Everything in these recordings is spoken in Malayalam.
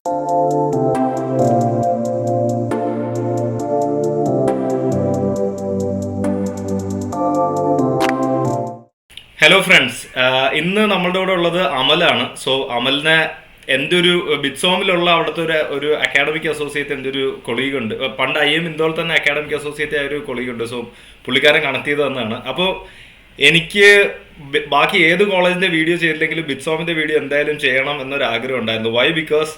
ഹലോ ഫ്രണ്ട്സ്, ഇന്ന് നമ്മളുടെ കൂടെ ഉള്ളത് അമലാണ്. സോ അമലിനെ എൻ്റെ ഒരു ബിറ്റ്സോമിലുള്ള അവിടുത്തെ ഒരു അക്കാഡമിക് അസോസിയേറ്റ് എൻ്റെ ഒരു കൊളീഗ് ഉണ്ട്. പണ്ട് ഇന്തോൾ തന്നെ അക്കാഡമിക് അസോസിയേറ്റ് ആയ ഒരു കൊളീഗ് ഉണ്ട്. സോ പുള്ളിക്കാരൻ കണക്ട് ചെയ്ത് തന്നെയാണ്. അപ്പോൾ എനിക്ക് ബാക്കി ഏത് കോളേജിൻ്റെ വീഡിയോ ചെയ്തില്ലെങ്കിലും ബിറ്റ്സോമിൻ്റെ വീഡിയോ എന്തായാലും ചെയ്യണം എന്നൊരു ആഗ്രഹം ഉണ്ടായിരുന്നു. വൈ? ബിക്കോസ്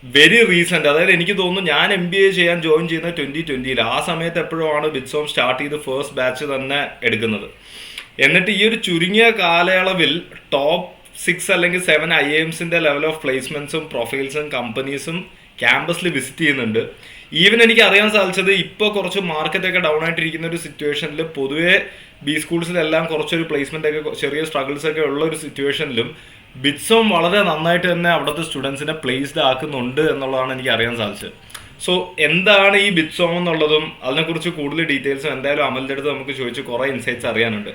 വെരി റീസെന്റ്, അതായത് എനിക്ക് തോന്നുന്നു ഞാൻ MBA ചെയ്യാൻ ജോയിൻ ചെയ്യുന്നത് 2020 ആ സമയത്ത് എപ്പോഴും ആണ് ബിറ്റ്സോം സ്റ്റാർട്ട് ചെയ്ത് ഫസ്റ്റ് ബാച്ച് തന്നെ എടുക്കുന്നത്. എന്നിട്ട് ഈ ഒരു ചുരുങ്ങിയ കാലയളവിൽ ടോപ്പ് 6 അല്ലെങ്കിൽ 7 IIMസിന്റെ ലെവൽ ഓഫ് പ്ലേസ്മെന്റ്സും പ്രൊഫൈൽസും കമ്പനീസും ക്യാമ്പസിൽ വിസിറ്റ് ചെയ്യുന്നുണ്ട്. ഈവൻ എനിക്ക് അറിയാൻ സാധിച്ചത് ഇപ്പോൾ കുറച്ച് മാർക്കറ്റൊക്കെ ഡൗൺ ആയിട്ടിരിക്കുന്ന ഒരു സിറ്റുവേഷനിൽ പൊതുവെ സ്കൂൾസിലെല്ലാം കുറച്ചൊരു പ്ലേസ്മെന്റ് ഒക്കെ ചെറിയ സ്ട്രഗിൾസ് ഒക്കെ ഉള്ള ഒരു സിറ്റുവേഷനിലും ബിറ്റ്സോം വളരെ നന്നായിട്ട് തന്നെ അവിടുത്തെ സ്റ്റുഡൻസിനെ പ്ലേസ്ഡ് ആക്കുന്നുണ്ട് എന്നുള്ളതാണ് എനിക്ക് അറിയാൻ സാധിച്ചത്. സോ എന്താണ് ഈ ബിറ്റ്സോം എന്നുള്ളതും അതിനെക്കുറിച്ച് കൂടുതൽ ഡീറ്റെയിൽസും എന്തായാലും അമലിൻ്റെ അടുത്ത് നമുക്ക് ചോദിച്ച് കുറേ ഇൻസൈറ്റ്സ് അറിയാനുണ്ട്.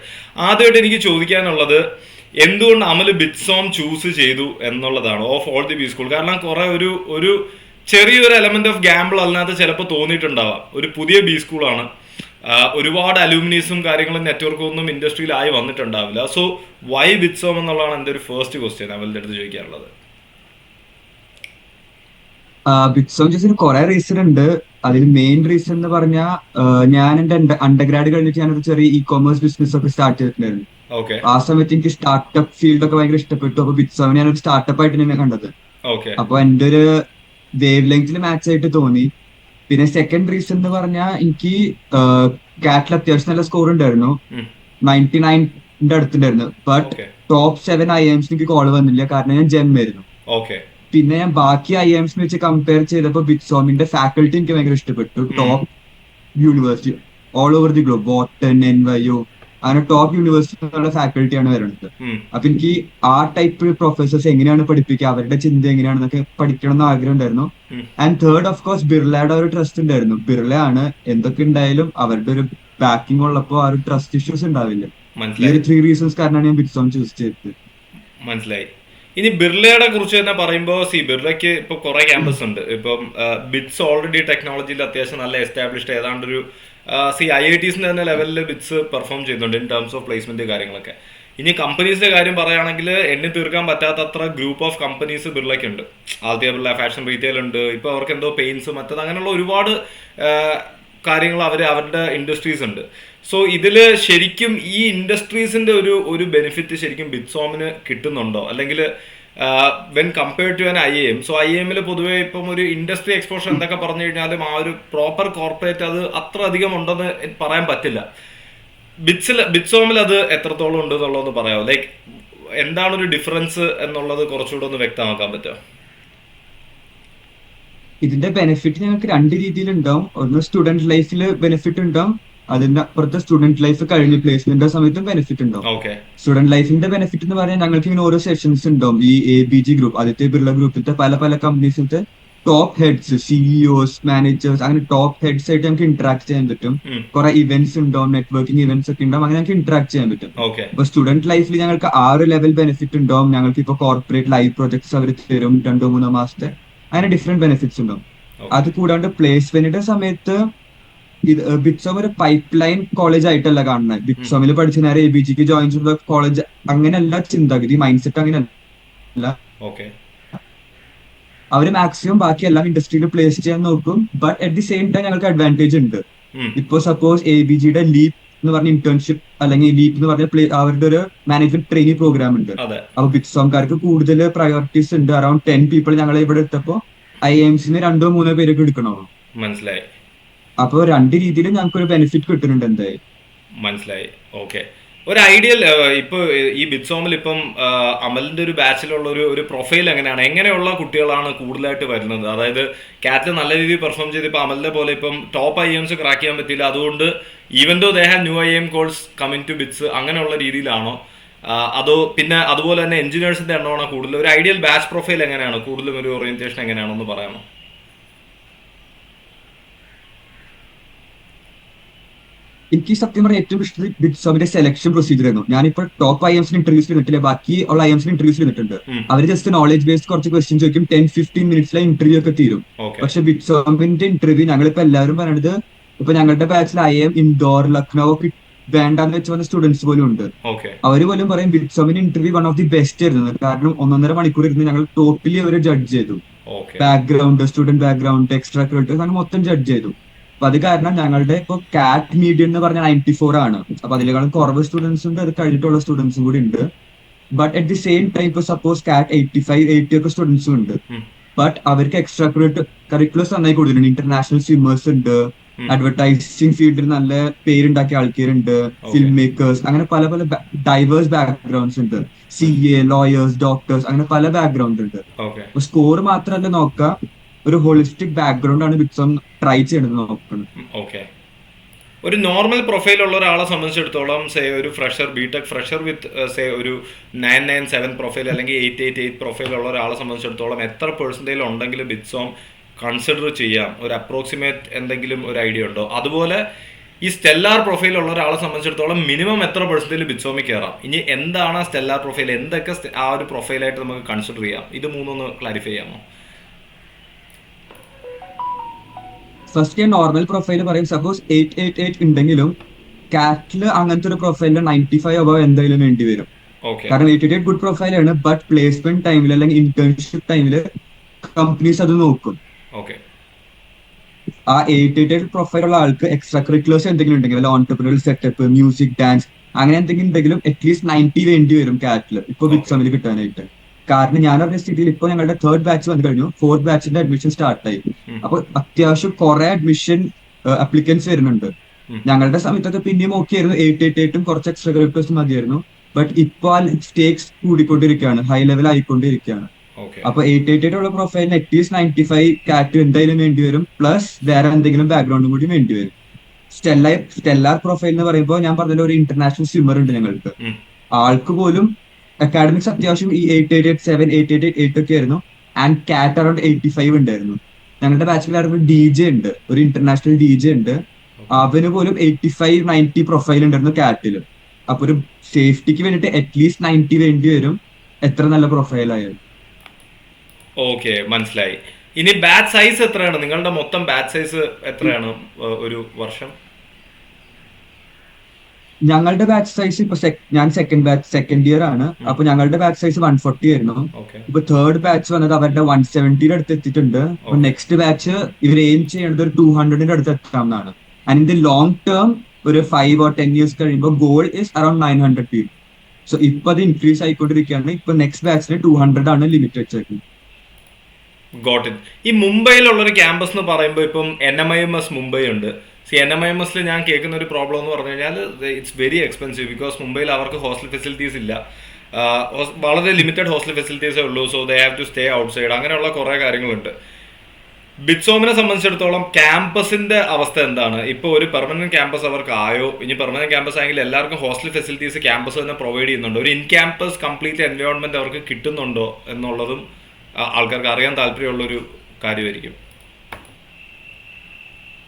ആദ്യമായിട്ട് എനിക്ക് ചോദിക്കാനുള്ളത്, എന്തുകൊണ്ട് അമൽ ബിറ്റ്സോം ചൂസ് ചെയ്തു എന്നുള്ളതാണ് of all the B school. കാരണം കുറെ ഒരു ചെറിയൊരു എലമെന്റ് ഓഫ് ഗാമ്പിൾ അതിനകത്ത് ചിലപ്പോൾ തോന്നിയിട്ടുണ്ടാവാം. ഒരു പുതിയ ബി സ്കൂളാണ്, ഒരുപാട് അലൂമിനീസും കാര്യങ്ങളും നെറ്റ്വർക്കും ഒന്നും ഇൻഡസ്ട്രിയിലായി വന്നിട്ടുണ്ടാവില്ല. സോ വൈ ബിറ്റ്സോം എന്നുള്ളതാണ് എൻ്റെ ഒരു ഫസ്റ്റ് ക്വസ്റ്റ്യൻ അമലിൻ്റെ അടുത്ത് ചോദിക്കാനുള്ളത്. ബിറ്റ്സോം ചോയ്സിന് കുറെ റീസൺ ഉണ്ട്. അതിൽ മെയിൻ റീസൺ എന്ന് പറഞ്ഞാൽ ഞാൻ എന്റെ അണ്ടർഗ്രാഡ് കഴിഞ്ഞിട്ട് ഞാനൊരു ചെറിയ കൊമേഴ്സ് ബിസിനസ് ഒക്കെ സ്റ്റാർട്ട് ചെയ്തിട്ടുണ്ടായിരുന്നു. ഓക്കെ. ആ സമയത്ത് എനിക്ക് സ്റ്റാർട്ടപ്പ് ഫീൽഡ് ഒക്കെ ഭയങ്കര ഇഷ്ടപ്പെട്ടു. അപ്പൊ ബിറ്റ്സോം ഞാനൊരു സ്റ്റാർട്ടപ്പ് ആയിട്ട് തന്നെ കണ്ടത്. ഓക്കെ. അപ്പൊ എന്റെ ഒരു വേവ് ലെങ്തിൽ മാച്ച് ആയിട്ട് തോന്നി. പിന്നെ സെക്കൻഡ് റീസൺ എന്ന് പറഞ്ഞാൽ എനിക്ക് കാറ്റിൽ അത്യാവശ്യം നല്ല സ്കോർ ഉണ്ടായിരുന്നു, 99ന്റെ അടുത്തുണ്ടായിരുന്നു. ബട്ട് ടോപ്പ് 7 IIMs എനിക്ക് കോൾ വന്നില്ല, കാരണം ഞാൻ ജെം ആയിരുന്നു. ഓക്കെ. പിന്നെ ഞാൻ ബാക്കി IIMs വെച്ച് കമ്പയർ ചെയ്തപ്പോൾ ബിറ്റ്സോമിന്റെ ഫാക്കൽറ്റി എനിക്ക് ഭയങ്കര ഇഷ്ടപ്പെട്ടു. Top university all over the globe, button, NYU, അങ്ങനെ ടോപ്പ് യൂണിവേഴ്സിറ്റികളുടെ ഫാക്കൽറ്റിയാണ് വരുന്നത്. അപ്പൊ എനിക്ക് ആ ടൈപ്പ് പ്രൊഫസേഴ്സ് എങ്ങനെയാണ് പഠിപ്പിക്കുക, അവരുടെ ചിന്ത എങ്ങനെയാണെന്നൊക്കെ പഠിക്കണം എന്ന് ആഗ്രഹം ഉണ്ടായിരുന്നു. ആൻഡ് തേർഡ് ഓഫ് കോഴ്സ് ബിർളയുടെ ഒരു ട്രസ്റ്റ് ഉണ്ടായിരുന്നു. ബിർളയാണ് എന്തൊക്കെ ഉണ്ടായാലും അവരുടെ ഒരു ബാക്കിംഗ് ഉള്ളപ്പോൾ ആ ഒരു ട്രസ്റ്റ് ഇഷ്യൂസ് ഉണ്ടാവില്ല. ഈ ഒരു 3 റീസൺസ് കാരണമാണ് ഞാൻ ബിറ്റ്സോം ചൂസ് ചെയ്തത്. മനസ്സിലായി. ഇനി ബിർളയുടെ കുറിച്ച് തന്നെ പറയുമ്പോൾ, ബിർളയ്ക്ക് ഇപ്പൊ കുറെ ക്യാമ്പസ് ഉണ്ട്. ഇപ്പം ബിറ്റ്സ് ഓൾറെഡി ടെക്നോളജിയിൽ അത്യാവശ്യം നല്ല എസ്റ്റാബ്ലിഷ്ഡ് ഏതാണ്ടൊരു IITസിന്റെ തന്നെ ലെവലിൽ ബിറ്റ്സ് പെർഫോം ചെയ്യുന്നുണ്ട് ഇൻ ടേംസ് ഓഫ് പ്ലേസ്മെന്റ് കാര്യങ്ങളൊക്കെ. ഇനി കമ്പനീസിന്റെ കാര്യം പറയുകയാണെങ്കിൽ എണ്ണി തീർക്കാൻ പറ്റാത്തത്ര ഗ്രൂപ്പ് ഓഫ് കമ്പനീസ് ബിർളയ്ക്കുണ്ട്. ആദ്യ ബിർള ഫാഷൻ റീറ്റെയിൽ ഉണ്ട്. ഇപ്പൊ അവർക്ക് എന്തോ പെയിന്റ്സ് മറ്റത് അങ്ങനെയുള്ള ഒരുപാട് കാര്യങ്ങൾ അവരുടെ ഇൻഡസ്ട്രീസ് ഉണ്ട്. സോ ഇതില് ശരിക്കും ഈ ഇൻഡസ്ട്രീസിന്റെ ഒരു ബെനിഫിറ്റ് ശരിക്കും ബിറ്റ്സോമിന് കിട്ടുന്നുണ്ടോ, അല്ലെങ്കിൽ when compared to an IIM? So IIMൽ പൊതുവേ ഇപ്പം ഒരു ഇൻഡസ്ട്രി എക്സ്പോഷർ എന്തൊക്കെ പറഞ്ഞു കഴിഞ്ഞാലും ആ ഒരു പ്രോപ്പർ കോർപ്പറേറ്റ് അത് അത്ര അധികം ഉണ്ടെന്ന് പറയാൻ പറ്റില്ല. ബിറ്റ്സോമിൽ അത് എത്രത്തോളം ഉണ്ട് എന്നുള്ളതെന്ന് പറയാമോ? ലൈക്ക് എന്താണ് ഒരു ഡിഫറൻസ് എന്നുള്ളത് കുറച്ചുകൂടെ ഒന്ന് വ്യക്തമാക്കാൻ പറ്റുമോ? ഇതിന്റെ ബെനിഫിറ്റ് ഞങ്ങൾക്ക് 2 രീതിയിലുണ്ടാവും. ഒന്ന് സ്റ്റുഡന്റ് ലൈഫിൽ ബെനിഫിറ്റ് ഉണ്ടാവും, അതിന്റെ അപ്പുറത്തെ സ്റ്റുഡന്റ് ലൈഫ് കഴിഞ്ഞ് പ്ലേസ്മെന്റ് സമയത്തും ബെനിഫിറ്റ് ഉണ്ടാവും. സ്റ്റുഡന്റ് ലൈഫിന്റെ ബെനിഫിറ്റ് എന്ന് പറഞ്ഞാൽ ഞങ്ങൾക്ക് ഇങ്ങനെ ഓരോ സെഷൻസ് ഉണ്ടാവും. ഈ ABG ഗ്രൂപ്പ്, ആദ്യത്തെ ബിർള ഗ്രൂപ്പിലത്തെ പല പല കമ്പനീസിലത്തെ ടോപ്പ് ഹെഡ്സ്, CEOs, മാനേജേഴ്സ്, അങ്ങനെ ടോപ്പ് ഹെഡ്സ് ആയിട്ട് ഞങ്ങൾക്ക് ഇന്ററാക്ട് ചെയ്യാൻ പറ്റും. കുറെ ഇവന്റ്സ് ഉണ്ടാവും, നെറ്റ്വർക്കിംഗ് ഇവന്റ്സ് ഒക്കെ ഉണ്ടാവും, അങ്ങനെ ഞങ്ങൾക്ക് ഇന്ററാക്ട് ചെയ്യാൻ പറ്റും. അപ്പൊ സ്റ്റുഡന്റ് ലൈഫിൽ ഞങ്ങൾക്ക് ആ ഒരു ലെവൽ ബെനിഫിറ്റ് ഉണ്ടാവും. ഞങ്ങൾക്ക് ഇപ്പൊ കോർപ്പറേറ്റ് ലൈവ് പ്രോജക്ട്സ് അവർ തരും 2-3 മാസത്തെ, അങ്ങനെ ഡിഫറെന്റ് ബെനിഫിറ്റ്സ് ഉണ്ടാവും. അത് കൂടാണ്ട് പ്ലേസ്മെന്റിന്റെ സമയത്ത് ബിറ്റ്സോം ഒരു പൈപ്പ് ലൈൻ കോളേജ് ആയിട്ടല്ല കാണുന്നത്. ബിറ്റ്സോമിൽ പഠിച്ച നേരെ ABGക്ക് ജോയിൻ ചെയ്യുന്ന കോളേജ് അങ്ങനെയല്ല ചിന്താഗതി, മൈൻഡ് സെറ്റ് അങ്ങനെയല്ല. അവര് മാക്സിമം ബാക്കി എല്ലാം ഇൻഡസ്ട്രിയിൽ പ്ലേസ് ചെയ്യാൻ നോക്കും. But at the same time ഞങ്ങൾക്ക് അഡ്വാൻറ്റേജ് ഉണ്ട്. ഇപ്പൊ സപ്പോസ് ABGയുടെ ലീപ് എന്ന് പറഞ്ഞ ഇന്റേൺഷിപ്പ് അല്ലെങ്കിൽ ലീപ് എന്ന് പറഞ്ഞ അവരുടെ ഒരു മാനേജ്മെന്റ് ട്രെയിനിങ് പ്രോഗ്രാം ഉണ്ട്. അപ്പൊ ബിറ്റ്സോംകാർക്ക് കൂടുതൽ പ്രയോറിറ്റീസ് ഉണ്ട്. അറൌണ്ട് 10 പീപ്പിൾ ഞങ്ങൾ ഇവിടെ എടുത്തപ്പോ IIMസിന് 2-3 പേരൊക്കെ എടുക്കണോ. മനസ്സിലായി. അപ്പൊ 2 രീതിയിലും ഞങ്ങൾക്ക് ഒരു ബെനിഫിറ്റ് കിട്ടുന്നുണ്ട് എന്തായാലും. മനസ്സിലായി. ഓക്കെ. ഒരു ഐഡിയൽ ഇപ്പൊ ഈ ബിറ്റ്സോമിൽ ഇപ്പം അമലിന്റെ ഒരു ബാച്ചിലുള്ള ഒരു പ്രൊഫൈൽ എങ്ങനെയുള്ള കുട്ടികളാണ് കൂടുതലായിട്ട് വരുന്നത്? അതായത് കാറ്റിൽ നല്ല രീതിയിൽ പെർഫോം ചെയ്ത് ഇപ്പൊ അമലിന്റെ പോലെ ഇപ്പം ടോപ്പ് IIMs ക്രാക്ക് ചെയ്യാൻ പറ്റില്ല, അതുകൊണ്ട് ഈവൻ ദോ ദേ ഹാവ് ന്യൂ IIM course coming to BITS, അങ്ങനെയുള്ള രീതിയിലാണോ? അതോ പിന്നെ അതുപോലെ തന്നെ എഞ്ചിനീയേഴ്സിന്റെ എണ്ണമാണോ കൂടുതൽ? ഒരു ഐഡിയൽ ബാച്ച് പ്രൊഫൈൽ എങ്ങനെയാണ്, കൂടുതലും ഒരു ഓറിയന്റേഷൻ എങ്ങനെയാണെന്ന് പറയാമോ? എനിക്ക് സത്യം പറഞ്ഞാൽ ഏറ്റവും ഇഷ്ടം ബിറ്റ്സോമിന്റെ സെലക്ഷൻ പ്രൊസീജിയർ ആയിരുന്നു. ഞാനിപ്പോൾ ടോപ്പ് IIMs ഇന്റർവ്യൂസ് ചെയ്തിട്ടില്ല, ബാക്കി ഉള്ള IIMs ഇന്റർവ്യൂസ് ചെയ്തിട്ടുണ്ട്. അവർ ജസ്റ്റ് നോളജ് ബേസ്ഡ് കുറച്ച് ക്വസ്റ്റ്യൻ ചോദിക്കും, 10-15 മിനിറ്റ്സിലെ ഇന്റർവ്യൂ ഒക്കെ തീരും. പക്ഷെ ബിറ്റ്സോമിന്റെ ഇന്റർവ്യൂ ഞങ്ങളിപ്പോ എല്ലാവരും പറയണത്, ഇപ്പൊ ഞങ്ങളുടെ ബാച്ചിൽ IIM ഇൻഡോർ, ലക്നൗ ഒക്കെ വേണ്ടാന്ന് വെച്ച് വന്ന സ്റ്റുഡൻസ് പോലും ഉണ്ട്. അവര് പോലും പറയും ബിറ്റ്സോമിന്റെ interview one of the best ആയിരുന്നു, കാരണം 1.5 മണിക്കൂർ ഇരുന്ന് ഞങ്ങൾ ടോട്ടലി അവര് ജഡ്ജ് ചെയ്തു. Background, student background, extra curricular അങ്ങനെ മൊത്തം ജഡ്ജ് ചെയ്തു. അപ്പൊ അത് കാരണം ഞങ്ങളുടെ ഇപ്പൊ കാറ്റ് മീഡിയം എന്ന് പറഞ്ഞാൽ 94 ആണ്. അപ്പൊ അതിലേക്കാളും കുറവ് സ്റ്റുഡൻസ് ഉണ്ട്, അത് കഴിഞ്ഞിട്ടുള്ള സ്റ്റുഡൻസും കൂടി ഉണ്ട്. But at the same time ഇപ്പൊ സപ്പോസ് കാറ്റ് 85-80 ഒക്കെ സ്റ്റുഡൻസും ഉണ്ട്. ബട്ട് അവർക്ക് എക്സ്ട്രാ കരിക്കുലേഴ്സ് നന്നായി കൊടുത്തിട്ടുണ്ട്. ഇന്റർനാഷണൽ സ്വിമ്മേഴ്സ് ഉണ്ട്, അഡ്വർടൈസിംഗ് ഫീൽഡിൽ നല്ല പേരുണ്ടാക്കിയ ആൾക്കാരുണ്ട്, ഫിലിം മേക്കേഴ്സ്, അങ്ങനെ പല പല ഡൈവേഴ്സ് ബാക്ക്ഗ്രൗണ്ട്സ് ഉണ്ട്. CA, ലോയേഴ്സ്, ഡോക്ടേഴ്സ്, അങ്ങനെ പല ബാക്ക്ഗ്രൗണ്ട് ഉണ്ട്. അപ്പൊ സ്കോർ മാത്രമല്ല നോക്കുക, ഒരു ഹോളിസ്റ്റിക് ബാക്ക്ഗ്രൗണ്ട് ആണ് ബിറ്റ്സോം ട്രൈ ചെയ്യണമെന്ന് നോക്കുന്നത്. ഒരു നോർമൽ പ്രൊഫൈൽ ഉള്ള ഒരാളെ സംബന്ധിച്ചിടത്തോളം സേ ഒരു ഫ്രഷർ, ബിടെക് ഫ്രഷർ വിത്ത് സേ ഒരു 997 പ്രൊഫൈൽ അല്ലെങ്കിൽ 888 പ്രൊഫൈൽ ഉള്ള ഒരാളെ സംബന്ധിച്ചിടത്തോളം എത്ര പെർസെൻറ്റേജ് ഉണ്ടെങ്കിൽ ബിറ്റ്സോം കൺസിഡർ ചെയ്യാം? ഒരു അപ്രോക്സിമേറ്റ് എന്തെങ്കിലും ഒരു ഐഡിയ ഉണ്ടോ? അതുപോലെ ഈ സ്റ്റെല്ലാർ പ്രൊഫൈൽ ഉള്ള ഒരാളെ സംബന്ധിച്ചിടത്തോളം മിനിമം എത്ര പെർസെൻറ്റേജ് ബിറ്റ്സോമിൽ കയറാം? ഇനി എന്താണ് സ്റ്റെല്ലാർ പ്രൊഫൈൽ, എന്തൊക്കെ ആ ഒരു പ്രൊഫൈലായിട്ട് നമുക്ക് കൺസിഡർ ചെയ്യാം? ഇത് മൂന്നൊന്ന് ക്ലാരിഫൈ ചെയ്യാമോ? ഫസ്റ്റ് ഞാൻ നോർമൽ പ്രൊഫൈൽ പറയും. സപ്പോസ് 888 ഉണ്ടെങ്കിലും കാറ്റില് അങ്ങനത്തെ ഒരു പ്രൊഫൈലിൽ 95 അബവ് എന്തായാലും വേണ്ടി വരും. കാരണം 888 ഗുഡ് പ്രൊഫൈലാണ്, ബട്ട് പ്ലേസ്മെന്റ് ടൈമിൽ അല്ലെങ്കിൽ ഇന്റേൺഷിപ്പ് ടൈമിൽ കമ്പനീസ് അത് നോക്കും. ആ 888 പ്രൊഫൈൽ ഉള്ള ആൾക്ക് എക്സ്ട്രാ കരിക്കുലേഴ്സ് എന്തെങ്കിലും ഉണ്ടെങ്കിൽ, അല്ല ഓൺടർപ്രനർ സെറ്റപ്പ്, മ്യൂസിക്, ഡാൻസ്, അങ്ങനെ എന്തെങ്കിലും ഉണ്ടെങ്കിലും അറ്റ്ലീസ്റ്റ് 90 വേണ്ടി വരും കാറ്റില് ഇപ്പൊ ബിറ്റ്സോമിൽ കിട്ടാനായിട്ട്. കാരണം ഞാൻ പറഞ്ഞ സ്ഥിതിയിൽ ഇപ്പൊ ഞങ്ങളുടെ 3rd ബാച്ച് വന്നു കഴിഞ്ഞു, 4th ബാച്ചിന്റെ അഡ്മിഷൻ സ്റ്റാർട്ടായി. അപ്പൊ അത്യാവശ്യം കുറെ അഡ്മിഷൻ അപ്ലിക്കൻസ് വരുന്നുണ്ട്. ഞങ്ങളുടെ സമയത്തൊക്കെ പിന്നെയും ഓക്കെ ആയിരുന്നു, 888 കുറച്ച് എക്സ്ട്രാ കരിക്കുലേഴ്സ് മതിയായിരുന്നു. ബട്ട് ഇപ്പൊ സ്റ്റേക്സ് കൂടിക്കൊണ്ടിരിക്കുകയാണ്, ഹൈ ലെവൽ ആയിക്കൊണ്ടിരിക്കുകയാണ്. അപ്പൊ 888 ഉള്ള പ്രൊഫൈലിന് അറ്റ്ലീസ്റ്റ് 95 കാറ്റ് എന്തായാലും വേണ്ടി വരും, പ്ലസ് വേറെ എന്തെങ്കിലും ബാക്ക്ഗ്രൗണ്ടും കൂടി വേണ്ടി വരും. സ്റ്റെല്ലാർ പ്രൊഫൈൽ എന്ന് പറയുമ്പോൾ ഞാൻ പറഞ്ഞ ഒരു ഇന്റർനാഷണൽ സ്വിമ്മർ ഉണ്ട് ഞങ്ങൾക്ക്. ആൾക്ക് പോലും അക്കാഡമിക്സ് അത്യാവശ്യം ഈ 888-7, 888-8 ഒക്കെ ആയിരുന്നു. ആൻഡ് കാറ്റ് അറൌണ്ട് 85 ഉണ്ടായിരുന്നു. ഞങ്ങളുടെ ബാച്ചിലായിരുന്നു DJ ഉണ്ട്, ഒരു ഇന്റർനാഷണൽ DJ ഉണ്ട്. അവന് പോലും 85-90 പ്രൊഫൈൽ ഉണ്ടായിരുന്നു കാറ്റില്. അപ്പൊ ഒരു സേഫ്റ്റിക്ക് വേണ്ടിട്ട് അറ്റ്ലീസ്റ്റ് 90 വേണ്ടി വരും, എത്ര നല്ല പ്രൊഫൈലായാലും. ഓക്കെ, മനസ്സിലായി. ഇനി ബാച്ച് സൈസ് എത്രയാണ്? നിങ്ങളുടെ മൊത്തം ബാച്ച് സൈസ് എത്രയാണ് ഒരു വർഷം? ഞങ്ങളുടെ ബാച്ച് സൈസ് ഇപ്പൊ ഞാൻ സെക്കൻഡ് ഇയർ ആണ്. അപ്പൊ ഞങ്ങളുടെ ബാച്ച് സൈസ് 140 ആയിരുന്നു. ഇപ്പൊ 3rd ബാച്ച് വന്നത് അവരുടെ 170 അടുത്ത് എത്തിയിട്ടുണ്ട്. അപ്പൊ നെക്സ്റ്റ് ബാച്ച് ഇവർ എയിം ചെയ്യേണ്ടത് ഒരു 200 അടുത്ത് എത്താമെന്നാണ്. And in the long term ഒരു 5 or 10 years കഴിയുമ്പോൾ goal is around 900 people. So ഇപ്പൊ അത് ഇൻക്രീസ് ആയിക്കൊണ്ടിരിക്കുകയാണ്. ഇപ്പൊ നെക്സ്റ്റ് ബാച്ചിന് 200 ആണ് ലിമിറ്റ് വെച്ചേക്കുന്നത്. Got it. ഈ മുംബൈയിലുള്ള ഒരു ക്യാമ്പസ് എന്ന് പറയുമ്പോൾ ഇപ്പം NMIMS മുംബൈ ഉണ്ട്. NMIMS ഞാൻ കേൾക്കുന്ന ഒരു പ്രോബ്ലം എന്ന് പറഞ്ഞു കഴിഞ്ഞാൽ ഇറ്റ്സ് വെരി എക്സ്പെൻസീവ്, ബിക്കോസ് മുംബൈയിൽ അവർക്ക് ഹോസ്റ്റൽ ഫെസിലിറ്റീസ് ഇല്ല, വളരെ ലിമിറ്റഡ് ഹോസ്റ്റൽ ഫെസിലിറ്റീസേ ഉള്ളൂ. So they have to stay outside, അങ്ങനെയുള്ള കുറേ കാര്യങ്ങളുണ്ട്. ബിറ്റ്സോമിനെ സംബന്ധിച്ചിടത്തോളം ക്യാമ്പസിന്റെ അവസ്ഥ എന്താണ്? ഇപ്പോൾ ഒരു പെർമനന്റ് ക്യാമ്പസ് അവർക്ക് ആയോ? ഇനി പെർമനന്റ് ക്യാമ്പസ് ആയെങ്കിൽ എല്ലാവർക്കും ഹോസ്റ്റൽ ഫെസിലിറ്റീസ് ക്യാമ്പസ് തന്നെ പ്രൊവൈഡ് ചെയ്യുന്നുണ്ടോ? ഒരു ഇൻ ക്യാമ്പസ് കംപ്ലീറ്റ് എൻവയോൺമെന്റ് അവർക്ക് കിട്ടുന്നുണ്ടോ എന്നുള്ളതും ആൾക്കാർക്ക് അറിയാൻ താല്പര്യമുള്ളൊരു കാര്യമായിരിക്കും.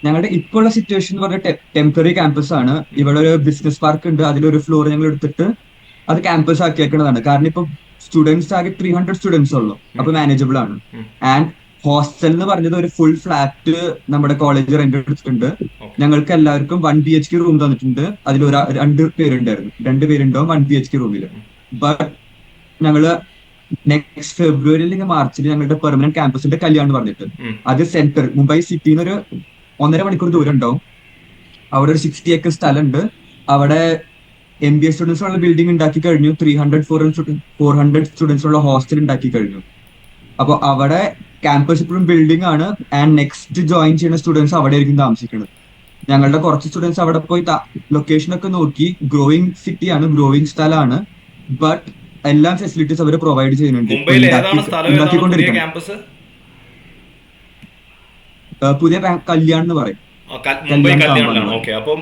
ഞങ്ങളുടെ ഇപ്പോഴുള്ള സിറ്റുവേഷൻ എന്ന് പറഞ്ഞാൽ ടെമ്പററി ക്യാമ്പസ് ആണ്. ഇവിടെ ഒരു ബിസിനസ് പാർക്ക് ഉണ്ട്, അതിലൊരു ഫ്ലോർ ഞങ്ങൾ എടുത്തിട്ട് അത് ക്യാമ്പസ് ആക്കിയേക്കുന്നതാണ്. കാരണം ഇപ്പൊ സ്റ്റുഡൻസ് ആകെ 300 സ്റ്റുഡൻസ് ഉള്ളു, അപ്പൊ മാനേജബിൾ ആണ്. ആൻഡ് ഹോസ്റ്റൽ എന്ന് പറഞ്ഞത് ഒരു ഫുൾ ഫ്ലാറ്റ് നമ്മുടെ കോളേജ് റെന്റ് എടുത്തിട്ടുണ്ട്. ഞങ്ങൾക്ക് എല്ലാവർക്കും 1 BHK റൂം തന്നിട്ടുണ്ട്. അതിൽ 2 പേരുണ്ടായിരുന്നു, 2 പേരുണ്ടാവും 1 BHK റൂമിൽ. ബട്ട് ഞങ്ങള് നെക്സ്റ്റ് ഫെബ്രുവരി അല്ലെങ്കിൽ മാർച്ചിൽ ഞങ്ങളുടെ പെർമനന്റ് ക്യാമ്പസിന്റെ കല്യാണം പറഞ്ഞിട്ട്, അത് സെന്റർ മുംബൈ സിറ്റിന്ന് ഒരു 1.5 മണിക്കൂർ ദൂരം ഉണ്ടാവും. അവിടെ ഒരു 60 acre സ്ഥലമുണ്ട്. അവിടെ MBA സ്റ്റുഡൻസ് ഉള്ള ബിൽഡിംഗ് ഉണ്ടാക്കി കഴിഞ്ഞു. 300-400 സ്റ്റുഡൻസ് ഉള്ള ഹോസ്റ്റൽ ഉണ്ടാക്കി കഴിഞ്ഞു. അപ്പൊ അവിടെ ക്യാമ്പസ് ഇപ്പോഴും ബിൽഡിംഗ് ആണ്. ആൻഡ് നെക്സ്റ്റ് ജോയിൻ ചെയ്യുന്ന സ്റ്റുഡൻസ് അവിടെ ആയിരിക്കും താമസിക്കുന്നത്. ഞങ്ങളുടെ കുറച്ച് സ്റ്റുഡൻസ് അവിടെ പോയി ലൊക്കേഷൻ ഒക്കെ നോക്കി. ഗ്രോയിങ് സിറ്റി ആണ്, ഗ്രോയിങ് സ്ഥലമാണ്. ബട്ട് എല്ലാ ഫെസിലിറ്റീസ് അവർ പ്രൊവൈഡ് ചെയ്യുന്നുണ്ട്. പുതിയ കല്യാൺ എന്ന് പറയും, മുംബൈ കല്യാണിലാണ്. ഓക്കെ, അപ്പം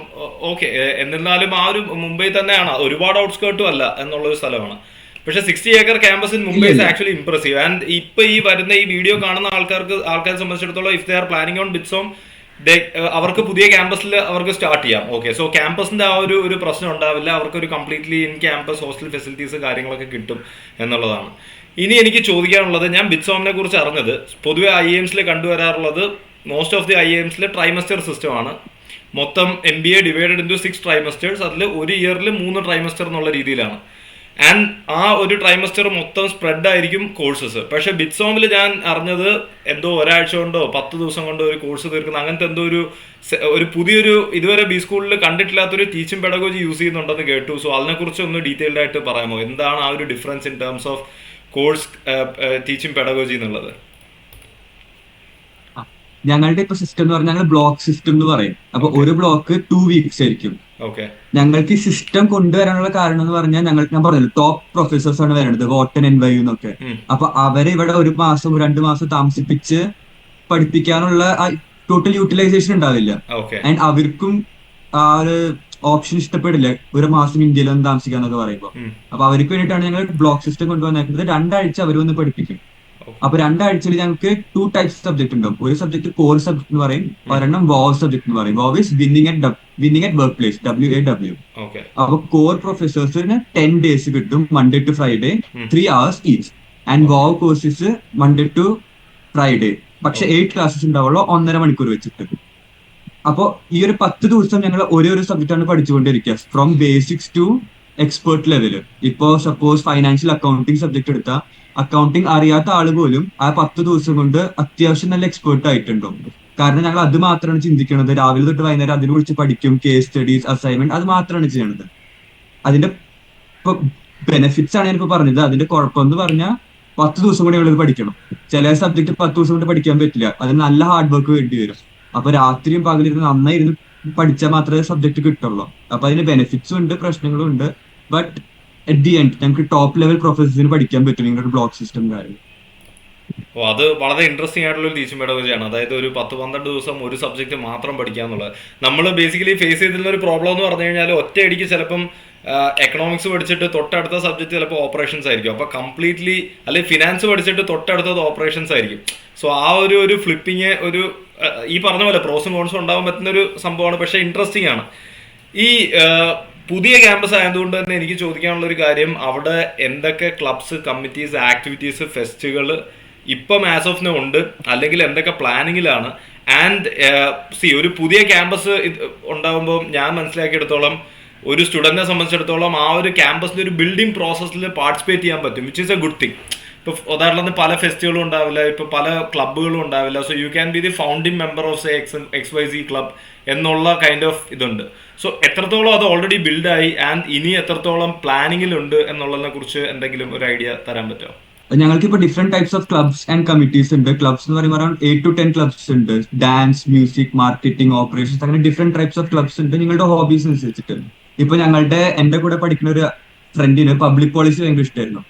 ഓക്കെ. എന്നിരുന്നാലും ആ ഒരു മുംബൈ തന്നെയാണ്, ഒരുപാട് ഔട്ട്സ്കേർട്ടും അല്ല എന്നുള്ളൊരു സ്ഥലമാണ്. പക്ഷെ 60 acre campus in Mumbai is actually impressive. And ഇപ്പൊ ഈ വരുന്ന ഈ വീഡിയോ കാണുന്ന ആൾക്കാരെ സംബന്ധിച്ചിടത്തോളം, if they are planning on BITSoM, അവർക്ക് പുതിയ ക്യാമ്പസിൽ അവർക്ക് സ്റ്റാർട്ട് ചെയ്യാം. ഓക്കെ, സോ ക്യാമ്പസിന്റെ ആ ഒരു പ്രശ്നം ഉണ്ടാവില്ല, അവർക്ക് ഒരു completely in campus hostel facilities കാര്യങ്ങളൊക്കെ കിട്ടും എന്നുള്ളതാണ്. ഇനി എനിക്ക് ചോദിക്കാനുള്ളത്, ഞാൻ ബിറ്റ്സോമിനെ കുറിച്ച് അറിഞ്ഞത് പൊതുവെ IIMs കണ്ടുവരാറുള്ളത് most of the IIMs trimester സിസ്റ്റമാണ്. മൊത്തം MBA ഡിവൈഡഡ് ഇൻറ്റു 6 ട്രൈമസ്റ്റേഴ്സ്, അതിൽ ഒരു ഇയറിൽ 3 ട്രൈമസ്റ്റർ എന്നുള്ള രീതിയിലാണ്. ആൻഡ് ആ ഒരു ട്രൈമസ്റ്റർ മൊത്തം സ്പ്രെഡ് ആയിരിക്കും കോഴ്സസ്. പക്ഷെ ബിറ്റ്സോമിൽ ഞാൻ അറിഞ്ഞത് എന്തോ ഒരാഴ്ച കൊണ്ടോ 10 ദിവസം കൊണ്ടോ ഒരു കോഴ്സ് തീർക്കുന്ന അങ്ങനത്തെ എന്തോ ഒരു പുതിയൊരു ഇതുവരെ ബി സ്കൂളിൽ കണ്ടിട്ടില്ലാത്തൊരു ടീച്ചിങ് പെഡഗോജി യൂസ് ചെയ്യുന്നുണ്ടെന്ന് കേട്ടു. സോ അതിനെക്കുറിച്ച് ഒന്ന് ഡീറ്റെയിൽഡ് ആയിട്ട് പറയാമോ, എന്താണ് ആ ഒരു difference in terms of course teaching pedagogy എന്നുള്ളത്? ഞങ്ങളുടെ ഇപ്പൊ സിസ്റ്റം എന്ന് പറഞ്ഞാൽ ഞങ്ങൾ ബ്ലോക്ക് സിസ്റ്റം എന്ന് പറയും. അപ്പൊ ഒരു ബ്ലോക്ക് 2 വീക്സ് ആയിരിക്കും. ഞങ്ങൾക്ക് ഈ സിസ്റ്റം കൊണ്ടുവരാനുള്ള കാരണം എന്ന് പറഞ്ഞാൽ ഞാൻ പറഞ്ഞല്ലോ ടോപ്പ് പ്രൊഫസേഴ്സ് ആണ് വരുന്നത്, വോട്ടൻ NYU എന്നൊക്കെ. അപ്പൊ അവരെ ഇവിടെ 1 മാസം 2 മാസം താമസിപ്പിച്ച് പഠിപ്പിക്കാനുള്ള ടോട്ടൽ യൂട്ടിലൈസേഷൻ ഉണ്ടാവില്ല. ആൻഡ് അവർക്കും ആ ഒരു ഓപ്ഷൻ ഇഷ്ടപ്പെടില്ല 1 മാസം ഇന്ത്യയിൽ വന്ന് താമസിക്കാന്നൊക്കെ പറയുമ്പോൾ. അപ്പൊ അവർക്ക് വേണ്ടിയിട്ടാണ് ഞങ്ങൾ ബ്ലോക്ക് സിസ്റ്റം കൊണ്ടുവന്നേക്കുന്നത്. 2 ആഴ്ച അവർ വന്ന് പഠിപ്പിക്കും. അപ്പൊ 2 ആഴ്ചയിൽ ഞങ്ങൾക്ക് 2 ടൈപ്സ് സബ്ജക്ട് ഉണ്ടാവും. ഒരു സബ്ജക്ട് കോർ സബ്ജക്ട് എന്ന് പറയും, ഒരെണ്ണം വോവ് സബ്ജക്ട് എന്ന് പറയും. വോവ് is winning at work place, WAW. അപ്പൊ കോർ പ്രൊഫസേഴ്സിന് 10 days കിട്ടും, Monday to Friday, 3 hours each. And വോവ് കോഴ്സസ് മൺഡേ ടു ഫ്രൈഡേ, പക്ഷെ 8 ക്ലാസ്സസ് ഉണ്ടാവുള്ളൂ, 1.5 മണിക്കൂർ വെച്ചിട്ട്. അപ്പൊ ഈ ഒരു 10 ദിവസം ഞങ്ങൾ ഒരു സബ്ജക്റ്റ് ആണ് പഠിച്ചുകൊണ്ടിരിക്കുക, from basics to expert level. ഇപ്പോ സപ്പോസ് ഫൈനാൻഷ്യൽ അക്കൗണ്ടിങ് സബ്ജക്ട് എടുത്താൽ അക്കൗണ്ടിങ് അറിയാത്ത ആള് പോലും ആ 10 ദിവസം കൊണ്ട് അത്യാവശ്യം നല്ല എക്സ്പേർട്ട് ആയിട്ടുണ്ടാവും. കാരണം ഞങ്ങൾ അത് മാത്രമാണ് ചിന്തിക്കുന്നത്. രാവിലെ തൊട്ട് വൈകുന്നേരം അതിനെ കുറിച്ച് പഠിക്കും, കേസ് സ്റ്റഡീസ്, അസൈൻമെന്റ്, അത് മാത്രമാണ് ചെയ്യണത്. അതിന്റെ ഇപ്പൊ ബെനിഫിറ്റ്സ് ആണ് ഞാനിപ്പോ പറഞ്ഞത്. അതിന്റെ കുഴപ്പമെന്ന് പറഞ്ഞാൽ 10 ദിവസം കൂടി ഞങ്ങൾ പഠിക്കണം. ചില സബ്ജക്ട് 10 ദിവസം കൊണ്ട് പഠിക്കാൻ പറ്റില്ല, അതിന് നല്ല ഹാർഡ് വർക്ക് വേണ്ടി വരും. അപ്പൊ രാത്രിയും പകലിരുന്ന് നന്നായി ഇരുന്ന് പഠിച്ചാൽ മാത്രമേ സബ്ജക്ട് കിട്ടുള്ളൂ. അപ്പൊ അതിന് ബെനിഫിറ്റ്സും ഉണ്ട്, പ്രശ്നങ്ങളും ഉണ്ട്. ബട്ട് അറ്റ് ദി എൻഡ് ഞങ്ങൾക്ക് ടോപ്പ് ലെവൽ പ്രൊഫസേഴ്സിന് പഠിക്കാൻ പറ്റും നിങ്ങളുടെ ബ്ലോക്ക് സിസ്റ്റം കാര്യം. അത് വളരെ ഇൻട്രസ്റ്റിംഗ് ആയിട്ടുള്ള ഒരു ടീച്ചിങ് പെഡഗോജിയാണ്. അതായത് ഒരു 10-12 ദിവസം ഒരു സബ്ജക്ട് മാത്രം പഠിക്കാന്നുള്ളത്. നമ്മൾ ബേസിക്കലി ഫേസ് ചെയ്തിരുന്ന ഒരു പ്രോബ്ലം എന്ന് പറഞ്ഞു കഴിഞ്ഞാൽ, ഒറ്റയടിക്ക് ചിലപ്പം എക്കണോമിക്സ് പഠിച്ചിട്ട് തൊട്ടടുത്ത സബ്ജക്ട് ചിലപ്പോൾ ഓപ്പറേഷൻസ് ആയിരിക്കും. അപ്പോൾ കംപ്ലീറ്റ്ലി അല്ലെങ്കിൽ ഫിനാൻസ് പഠിച്ചിട്ട് തൊട്ടടുത്തത് ഓപ്പറേഷൻസ് ആയിരിക്കും. സോ ആ ഒരു ഫ്ലിപ്പിങ് ഈ പറഞ്ഞ പോലെ പ്രോസും കോൺസും ഉണ്ടാവാൻ പറ്റുന്ന ഒരു സംഭവമാണ്. പക്ഷേ ഇൻട്രസ്റ്റിംഗ് ആണ്. ഈ പുതിയ ക്യാമ്പസ് ആയതുകൊണ്ട് തന്നെ എനിക്ക് ചോദിക്കാനുള്ള ഒരു കാര്യം, അവിടെ എന്തൊക്കെ ക്ലബ്സ്, കമ്മിറ്റീസ്, ആക്ടിവിറ്റീസ്, ഫെസ്റ്റുകൾ ഇപ്പം ആസ് ഓഫ് നൗ ഉണ്ട്, അല്ലെങ്കിൽ എന്തൊക്കെ പ്ലാനിങ്ങിലാണ്? ആൻഡ് ഒരു പുതിയ ക്യാമ്പസ് ഉണ്ടാകുമ്പോൾ ഞാൻ മനസ്സിലാക്കിയെടുത്തോളം ഒരു സ്റ്റുഡൻറ്റിനെ സംബന്ധിച്ചിടത്തോളം ആ ഒരു ക്യാമ്പസിൻ്റെ ഒരു ബിൽഡിംഗ് പ്രോസസ്സിൽ പാർട്ടിസിപ്പേറ്റ് ചെയ്യാൻ പറ്റും, which is A good thing. ഇപ്പോൾ ഉദാഹരണത്തിന് പല ഫെസ്റ്റുകളും ഉണ്ടാവില്ല, ഇപ്പോൾ പല ക്ലബ്ബുകളും ഉണ്ടാവില്ല. So you can be the founding member of XYZ club എന്നുള്ള കൈൻഡ് ഓഫ് ഇതുണ്ട്. സോ എത്രത്തോളം അത് ഓൾറെഡി ബിൽഡായി ആൻഡ് ഇനി എത്രത്തോളം പ്ലാനിങ്ങിലുണ്ട് എന്നുള്ളതിനെ കുറിച്ച് എന്തെങ്കിലും ഒരു ഐഡിയ തരാൻ പറ്റുമോ? ഞങ്ങൾക്ക് ഇപ്പോൾ different types of clubs and committees ഉണ്ട്. ക്ലബ്സ് എന്ന് പറയുമ്പോൾ അറൌണ്ട് 8 to 10 ക്ലബ്സ് ഉണ്ട്. ഡാൻസ്, മ്യൂസിക്, മാർക്കറ്റിംഗ്, ഓപ്പറേഷൻസ്, അങ്ങനെ ഡിഫറെന്റ് ടൈപ്സ് ഓഫ് ക്ലബ്സ് ഉണ്ട് നിങ്ങളുടെ ഹോബീസ് അനുസരിച്ചിട്ട്. ഇപ്പൊ എന്റെ കൂടെ പഠിക്കുന്ന ഒരു ഫ്രണ്ടിന് പബ്ലിക് പോളിസി ഭയങ്കര ഇഷ്ടമായിരുന്നു.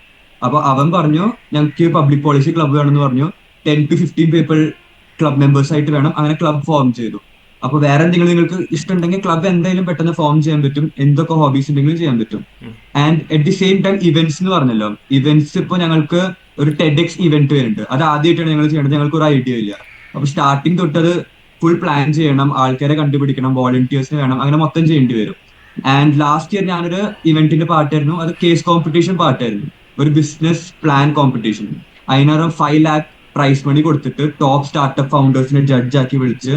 അപ്പൊ അവൻ പറഞ്ഞു ഞങ്ങൾക്ക് പബ്ലിക് പോളിസി ക്ലബ്ബ് വേണമെന്ന് പറഞ്ഞു. 10 to 15 പീപ്പിൾ ക്ലബ് മെമ്പേഴ്സ് ആയിട്ട് വേണം. അങ്ങനെ ക്ലബ് ഫോം ചെയ്തു. അപ്പൊ വേറെ എന്തെങ്കിലും നിങ്ങൾക്ക് ഇഷ്ടമുണ്ടെങ്കിൽ ക്ലബ് എന്തായാലും പെട്ടെന്ന് ഫോം ചെയ്യാൻ പറ്റും, എന്തൊക്കെ ഹോബീസ് ഉണ്ടെങ്കിലും ചെയ്യാൻ പറ്റും. And at the same time events എന്ന് പറഞ്ഞല്ലോ, ഇവന്റ്സ് ഇപ്പൊ ഞങ്ങൾക്ക് ഒരു TEDx ഇവന്റ് വരുന്നുണ്ട്. അത് ആദ്യമായിട്ടാണ് ഞങ്ങൾ ചെയ്യേണ്ടത്, ഞങ്ങൾക്ക് ഒരു ഐഡിയ ഇല്ല. അപ്പൊ സ്റ്റാർട്ടിങ് തൊട്ട് അത് ഫുൾ പ്ലാൻ ചെയ്യണം, ആൾക്കാരെ കണ്ടുപിടിക്കണം, വോളണ്ടിയേഴ്സിന് വേണം, അങ്ങനെ മൊത്തം ചെയ്യേണ്ടി വരും. ആൻഡ് ലാസ്റ്റ് ഇയർ ഞാനൊരു ഇവന്റിന്റെ പാർട്ടായിരുന്നു. അത് കേസ് കോമ്പറ്റീഷൻ പാർട്ടായിരുന്നു, ഒരു ബിസിനസ് പ്ലാൻ കോമ്പറ്റീഷൻ. അതിനൊരു 5 lakh പ്രൈസ് മണി കൊടുത്തിട്ട് ടോപ്പ് സ്റ്റാർട്ടപ്പ് ഫൗണ്ടേഴ്സിനെ ജഡ്ജാക്കി വിളിച്ച്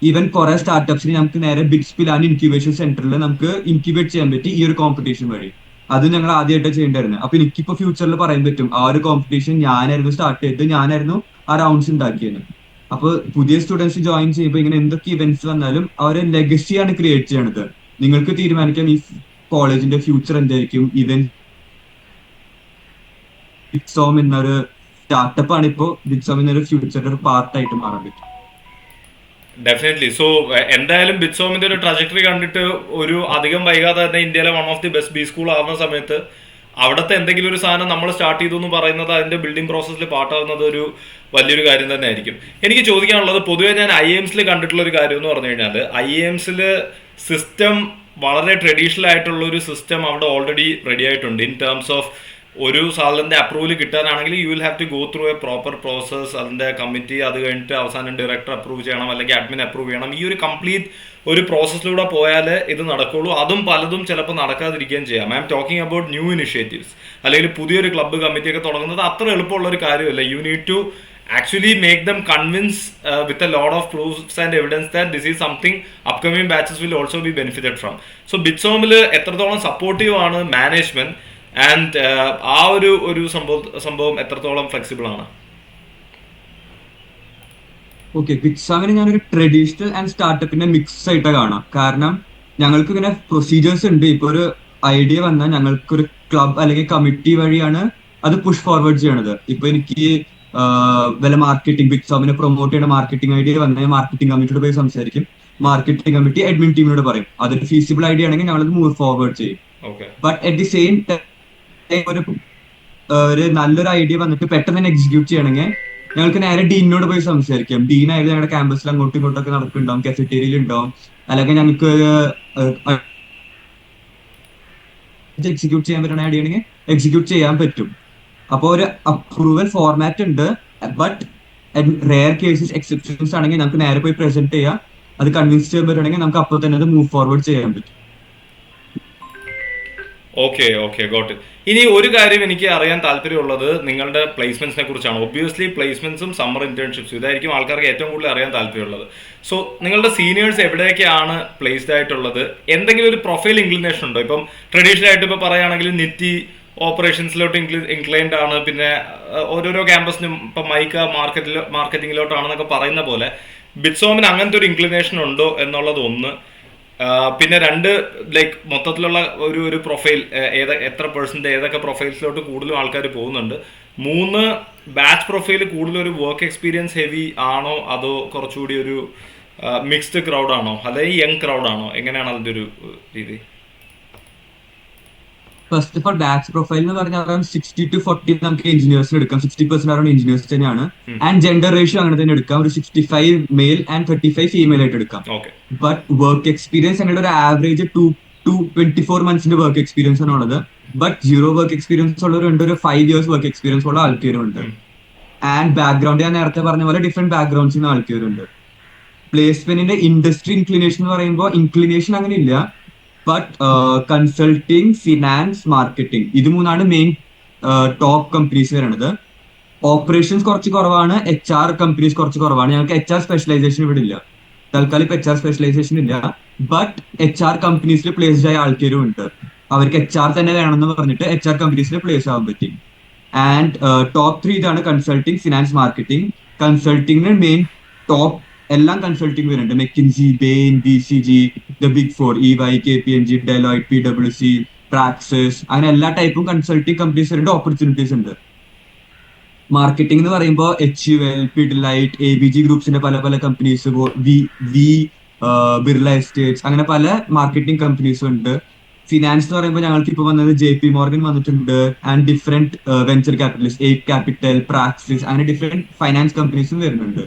ഈവൻ കുറെ സ്റ്റാർട്ടപ്സിന് നമുക്ക് നേരെ ബിഗ് സ്പിലാൻ ഇൻക്യുബേഷൻ സെന്ററിൽ നമുക്ക് ഇൻക്യുബേറ്റ് ചെയ്യാൻ പറ്റി ഈ ഒരു കോമ്പറ്റീഷൻ വഴി. അത് ഞങ്ങൾ ആദ്യമായിട്ട് ചെയ്യേണ്ടായിരുന്നു. അപ്പൊ എനിക്കിപ്പോ ഫ്യൂച്ചറിൽ പറയാൻ പറ്റും ആ ഒരു കോമ്പറ്റീഷൻ ഞാനായിരുന്നു സ്റ്റാർട്ട് ചെയ്ത്, ഞാനായിരുന്നു ആ റൗണ്ട്സ് ഉണ്ടാക്കിയത്. അപ്പൊ പുതിയ സ്റ്റുഡൻസ് ജോയിൻ ചെയ്യുമ്പോൾ ഇങ്ങനെ എന്തൊക്കെ ഇവന്റ്സ് വന്നാലും അവരെ ലെഗസിയാണ് ക്രിയേറ്റ് ചെയ്യണത്. നിങ്ങൾക്ക് തീരുമാനിക്കാം ഈ കോളേജിന്റെ ഫ്യൂച്ചർ എന്തായിരിക്കും. ബിറ്റ്സോം എന്നൊരു സ്റ്റാർട്ടപ്പ് ആണ് ഇപ്പോ ബിറ്റ്സോം എന്നൊരു ഫ്യൂച്ചറിന്റെ ഒരു പാർട്ടായിട്ട് മാറാൻ പറ്റും. ഡെഫിനറ്റ്ലി. സോ എന്തായാലും ബിറ്റ്സോമിന്റെ ഒരു ട്രജക്ടറി കണ്ടിട്ട് ഒരു അധികം വൈകാതെ തന്നെ ഇന്ത്യയിലെ one of the best B school ആവുന്ന സമയത്ത് അവിടുത്തെ എന്തെങ്കിലും ഒരു സാധനം നമ്മൾ സ്റ്റാർട്ട് ചെയ്തു എന്ന് പറയുന്നത് അതിന്റെ ബിൽഡിംഗ് പ്രോസസ്സിൽ പാർട്ടാവുന്നത് ഒരു വലിയൊരു കാര്യം തന്നെ ആയിരിക്കും. എനിക്ക് ചോദിക്കാനുള്ളത്, പൊതുവെ ഞാൻ IIMs കണ്ടിട്ടുള്ള ഒരു കാര്യം എന്ന് പറഞ്ഞു കഴിഞ്ഞാൽ, IIMs സിസ്റ്റം വളരെ ട്രഡീഷണൽ ആയിട്ടുള്ള ഒരു സിസ്റ്റം അവിടെ ഓൾറെഡി റെഡി ആയിട്ടുണ്ട് ഇൻ ടേംസ് ഓഫ് ഒരു സാലറിന്റെ അപ്രൂവൽ കിട്ടാനാണെങ്കിൽ you will have to go through a proper process. അതിന്റെ കമ്മിറ്റി, അത് കഴിഞ്ഞിട്ട് അവസാനം ഡയറക്ടർ അപ്രൂവ് ചെയ്യണം, അല്ലെങ്കിൽ അഡ്മിൻ അപ്രൂവ് ചെയ്യണം. ഈ ഒരു കംപ്ലീറ്റ് ഒരു പ്രോസസ്സിലൂടെ പോയാൽ ഇത് നടക്കുള്ളൂ. അതും പലതും ചിലപ്പോൾ നടക്കാതിരിക്കുകയും ചെയ്യാം. I'm talking about new initiatives, അല്ലെങ്കിൽ പുതിയൊരു ക്ലബ്ബ് കമ്മിറ്റിയൊക്കെ തുടങ്ങുന്നത് അത്ര എളുപ്പമുള്ള ഒരു കാര്യമല്ല. You need to actually make them convince with a lot of proofs and evidence that this is something upcoming batches will also be benefited from. So Bitsomil എത്രത്തോളം സപ്പോർട്ടീവ് ആണ് മാനേജ്മെന്റ്, ആൻഡ് ആ ഒരു സംഭവം എത്രത്തോളം ഫ്ലെക്സിബിൾ ആണ്? ഓക്കെ, ബിറ്റ്സാമിന് ഞാനൊരു ട്രഡീഷണൽ ആൻഡ് സ്റ്റാർട്ടപ്പിന്റെ മിക്സ് ആയിട്ട് കാണാം. കാരണം ഞങ്ങൾക്ക് ഇങ്ങനെ പ്രൊസീജിയേഴ്സ് ഉണ്ട്. ഇപ്പൊ ഒരു ഐഡിയ വന്നാൽ ഞങ്ങൾക്കൊരു ക്ലബ് അല്ലെങ്കിൽ കമ്മിറ്റി വഴിയാണ് അത് പുഷ് ഫോർവേഡ് ചെയ്യണത്. ഇപ്പൊ എനിക്ക് വല്ല മാർക്കറ്റിംഗ്, ബിറ്റ്സാമിനെ പ്രൊമോട്ട് ചെയ്യുന്ന മാർക്കറ്റിംഗ് ഐഡിയ വന്നാൽ മാർക്കറ്റിംഗ് കമ്മിറ്റിയോട് പോയി സംസാരിക്കും. മാർക്കറ്റിംഗ് കമ്മിറ്റി അഡ്മിൻ ടീമിനോട് പറയും. അതൊരു ഫീസിബിൾ ഐഡിയ ആണെങ്കിൽ ഞങ്ങളത് മൂവ് ഫോർവേഡ് ചെയ്യും. But at the same time ഒരു നല്ലൊരു ഐഡിയ വന്നിട്ട് പെട്ടെന്ന് തന്നെ എക്സിക്യൂട്ട് ചെയ്യണമെങ്കിൽ ഞങ്ങൾക്ക് നേരെ ഡീനോട് പോയി സംസാരിക്കാം. ഡീനായാലും ഞങ്ങളുടെ ക്യാമ്പസിൽ അങ്ങോട്ടും ഇങ്ങോട്ടൊക്കെ നടക്കുന്നുണ്ടാവും, കഫറ്റേരിയയിൽ ഉണ്ടാവും. അല്ലെങ്കിൽ ഞങ്ങൾക്ക് എക്സിക്യൂട്ട് ചെയ്യാൻ പറ്റുന്ന ഐഡിയ ആണെങ്കിൽ എക്സിക്യൂട്ട് ചെയ്യാൻ പറ്റും. അപ്പോൾ ഒരു അപ്രൂവൽ ഫോർമാറ്റ് ഉണ്ട്. ബട്ട് റെയർ കേസസ്, എക്സെപ്ഷൻസ് ആണെങ്കിൽ നമുക്ക് നേരെ പോയി പ്രസന്റ് ചെയ്യാം. അത് കൺവിൻസ് ചെയ്യാൻ പറ്റുകയാണെങ്കിൽ നമുക്ക് അപ്പോൾ തന്നെ അത് മൂവ് ഫോർവേഡ് ചെയ്യാൻ പറ്റും. Okay got it. ഇനി ഒരു കാര്യം എനിക്ക് അറിയാൻ താല്പര്യമുള്ളത് നിങ്ങളുടെ പ്ലേസ്മെന്റ്സിനെ കുറിച്ചാണ്. ഒബ്വിയസ്ലി പ്ലേസ്മെന്റ്സും സമ്മർ ഇന്റേൺഷിപ്സും ഇതായിരിക്കും ആൾക്കാർക്ക് ഏറ്റവും കൂടുതൽ അറിയാൻ താല്പര്യമുള്ളത്. സോ നിങ്ങളുടെ സീനിയേഴ്സ് എവിടെയൊക്കെയാണ് പ്ലേസ്ഡ് ആയിട്ടുള്ളത്? എന്തെങ്കിലും ഒരു പ്രൊഫൈൽ ഇൻക്ലിനേഷൻ ഉണ്ടോ? ഇപ്പം ട്രഡീഷണൽ ആയിട്ട് ഇപ്പോൾ പറയുകയാണെങ്കിൽ നിറ്റി ഓപ്പറേഷൻസിലോട്ട് ഇൻക്ലൈൻഡ് ആണ്, പിന്നെ ഓരോരോ ക്യാമ്പസിനും ഇപ്പം മൈക്ക മാർക്കറ്റിങ്ങിലോട്ടാണെന്നൊക്കെ പറയുന്ന പോലെ ബിറ്റ്സോമിന് അങ്ങനത്തെ ഒരു ഇൻക്ലിനേഷൻ ഉണ്ടോ എന്നുള്ളത് ഒന്ന്. പിന്നെ രണ്ട്, ലൈക്ക് മൊത്തത്തിലുള്ള ഒരു പ്രൊഫൈൽ എത്ര പെർസെന്റ് ഏതൊക്കെ പ്രൊഫൈൽസിലോട്ട് കൂടുതലും ആൾക്കാർ പോകുന്നുണ്ട്. മൂന്ന്, ബാച്ച് പ്രൊഫൈൽ കൂടുതൽ ഒരു വർക്ക് എക്സ്പീരിയൻസ് ഹെവി ആണോ അതോ കുറച്ചുകൂടി ഒരു മിക്സ്ഡ് ക്രൗഡ് ആണോ, അല്ലെങ്കിൽ യങ് ക്രൗഡ് ആണോ? എങ്ങനെയാണ് അതിന്റെ ഒരു രീതി? First of all batch profile എന്ന് പറഞ്ഞാൽ അറൌണ്ട് 60-40 നമുക്ക് എഞ്ചിനീയേഴ്സിന് എടുക്കാം. 60% അറൌണ്ട് എഞ്ചിനീയേഴ്സ് തന്നെയാണ്. ആൻഡ് ജെൻഡർ റേഷ്യോ അങ്ങനെ തന്നെ എടുക്കാം. ഒരു 65 മെയിൽ ആൻഡ് 35 ഫീമെയിൽ ആയിട്ട് എടുക്കാം. ബട്ട് വർക്ക് എക്സ്പീരിയൻസ് ഞങ്ങളുടെ ഒരു ആവറേജ് 2 to 24 മന്ത്സിന്റെ വർക്ക് എക്സ്പീരിയൻസ് ആണ് ഉള്ളത്. ബട്ട് 0 വർക്ക് എക്സ്പീരിയൻസ് ഉള്ളവരുണ്ട്, ഒരു 5 years വർക്ക് എക്സ്പീരിയൻസ് ഉള്ള ആൾക്കാരുണ്ട്. ആൻഡ് ബാക്ക്ഗ്രൗണ്ട് ഞാൻ നേരത്തെ പറഞ്ഞ പോലെ ഡിഫറെന്റ് ബാക്ക്ഗ്രൗണ്ട്സിന് ആൾക്കാരുണ്ട്. പ്ലേസ്മെന്റിന്റെ ഇൻഡസ്ട്രി ഇൻക്ലിനേഷൻ എന്ന് പറയുമ്പോൾ ഇൻക്ലിനേഷൻ അങ്ങനെ ഇല്ല. ബട്ട് കൺസൾട്ടിങ്, ഫിനാൻസ്, മാർക്കറ്റിംഗ്, ഇത് മൂന്നാണ് മെയിൻ ടോപ്പ് കമ്പനീസ് വരുന്നത്. ഓപ്പറേഷൻസ് കുറച്ച് കുറവാണ്, HR കമ്പനീസ് കുറച്ച് കുറവാണ്. ഞങ്ങൾക്ക് HR സ്പെഷ്യലൈസേഷൻ ഇവിടെ ഇല്ല. തൽക്കാലം ഇപ്പൊ HR സ്പെഷ്യലൈസേഷൻ ഇല്ല. ബട്ട് HR കമ്പനീസിൽ പ്ലേസ്ഡ് ആയ ആൾക്കാരും ഉണ്ട്. അവർക്ക് HR തന്നെ വേണമെന്ന് പറഞ്ഞിട്ട് HR കമ്പനീസിൽ പ്ലേസ് ആവാൻ പറ്റും. ആൻഡ് ടോപ്പ് 3 ഇതാണ്: കൺസൾട്ടിങ്, ഫിനാൻസ്, മാർക്കറ്റിംഗ്. കൺസൾട്ടിങ്ങിന് മെയിൻ ടോപ്പ് എല്ലാം കൺസൾട്ടിങ് വരുന്നുണ്ട്. McKinsey, Bain, BCG, the big 4, EY, KPMG, Deloitte, PwC, Praxis, അങ്ങനെ എല്ലാ ടൈപ്പും കൺസൾട്ടിങ് കമ്പനീസ് വരുന്നുണ്ട്. ഓപ്പർച്യൂണിറ്റീസ് ഉണ്ട്. മാർക്കറ്റിംഗ് എന്ന് പറയുമ്പോൾ HUL, പിഡിലൈറ്റ്, ABG ഗ്രൂപ്പ്സിന്റെ പല പല കമ്പനീസ്, ബിർള എസ്റ്റേറ്റ്സ്, അങ്ങനെ പല മാർക്കറ്റിംഗ് കമ്പനീസും ഉണ്ട്. ഫിനാൻസ് എന്ന് പറയുമ്പോൾ ഞങ്ങൾക്ക് ഇപ്പൊ വന്നത് JP Morgan വന്നിട്ടുണ്ട്. And different venture capitalist, 8 capital, praxis, അങ്ങനെ ഡിഫറെന്റ് ഫൈനാൻസ് കമ്പനീസും വരുന്നുണ്ട്.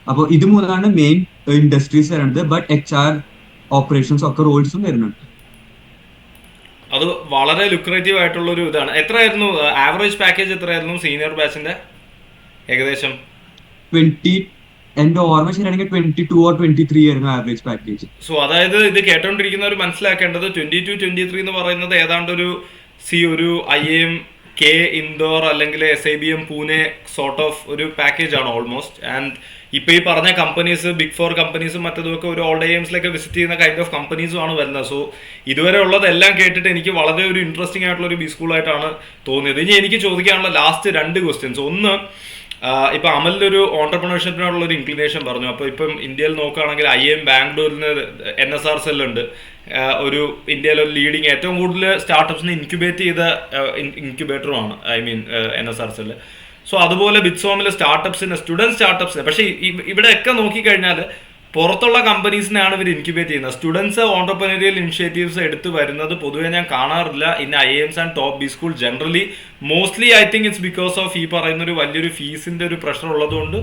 അപ്പോൾ ഇത് മൂന്നാണ് മെയിൻ ഇൻഡസ്ട്രീസ് വരുന്നത്. ബട്ട് HR, ഓപ്പറേഷൻസ് ഒക്കെ റോൾസും വരുന്നുണ്ട്. അത് വളരെ ലുക്രേറ്റീവ് ആയിട്ടുള്ള ഒരു ഇതാണ്. എത്രയായിരുന്നു ആവറേജ് പാക്കേജ്? എത്രയായിരുന്നു സീനിയർ ബാച്ചിന്റെ ഏകദേശം? 20, എന്റെ ഓർമ്മ ശരിയാണെങ്കിൽ 22 or 23 ആയിരുന്നു ആവറേജ് പാക്കേജ്. സോ അതായത് ഇത് കേട്ടോണ്ടിരിക്കുന്നവർ മനസ്സിലാക്കേണ്ടത് 22-23 എന്ന് പറയുന്നത് ഏതാണ്ട് ഒരു IIM K ഇൻഡോർ അല്ലെങ്കിൽ SIBM പൂനെ സോർട്ട് ഓഫ് ഒരു പാക്കേജ് ആണ് ഓൾമോസ്റ്റ്. ആൻഡ് ഇപ്പൊ ഈ പറഞ്ഞ കമ്പനീസ്, ബിഗ് 4 കമ്പനീസും മറ്റേതൊക്കെ ഒരു ഓൾഡ് IIMസിലൊക്കെ വിസിറ്റ് ചെയ്യുന്ന കൈൻഡ് ഓഫ് കമ്പനീസും ആണ് വരുന്നത്. സോ ഇതുവരെ ഉള്ളതെല്ലാം കേട്ടിട്ട് എനിക്ക് വളരെ ഒരു ഇൻട്രസ്റ്റിംഗ് ആയിട്ടുള്ള ഒരു ബി സ്കൂളായിട്ടാണ് തോന്നിയത്. ഇനി എനിക്ക് ചോദിക്കാനുള്ള ലാസ്റ്റ് 2 ക്വസ്റ്റ്യൻസ്. ഒന്ന്, ഇപ്പൊ അമലിന്റെ ഒരു ഓണ്ടർപ്രണർഷിപ്പിനോടുള്ള ഒരു ഇൻക്ലിനേഷൻ പറഞ്ഞു. അപ്പൊ ഇപ്പം ഇന്ത്യയിൽ നോക്കുകയാണെങ്കിൽ IIM ബാംഗ്ലൂരിന് NSR സെല്ലുണ്ട്. ഒരു ഇന്ത്യയിലെ ഒരു ലീഡിങ് ഏറ്റവും കൂടുതൽ സ്റ്റാർട്ടപ്സിനെ ഇൻക്യുബേറ്റ് ചെയ്ത ഇൻക്യുബേറ്ററുമാണ് NSR സെല്ല്. സോ അതുപോലെ ബിറ്റ്സോമിലെ സ്റ്റാർട്ടപ്സിന്, സ്റ്റുഡൻറ് സ്റ്റാർട്ടപ്സിന്, പക്ഷേ ഇവിടെയൊക്കെ നോക്കിക്കഴിഞ്ഞാൽ പുറത്തുള്ള കമ്പനീസിനെയാണ് ഇവർ ഇൻക്യുബേറ്റ് ചെയ്യുന്നത്. സ്റ്റുഡൻസ് ഓണ്ടർപ്രണറിയൽ ഇനിഷ്യേറ്റീവ്സ് എടുത്ത് വരുന്നത് പൊതുവെ ഞാൻ കാണാറില്ല in IIMs and top B school generally. Mostly I think it's because of ഈ പറയുന്ന ഒരു വലിയൊരു ഫീസിന്റെ ഒരു പ്രഷർ ഉള്ളതുകൊണ്ട്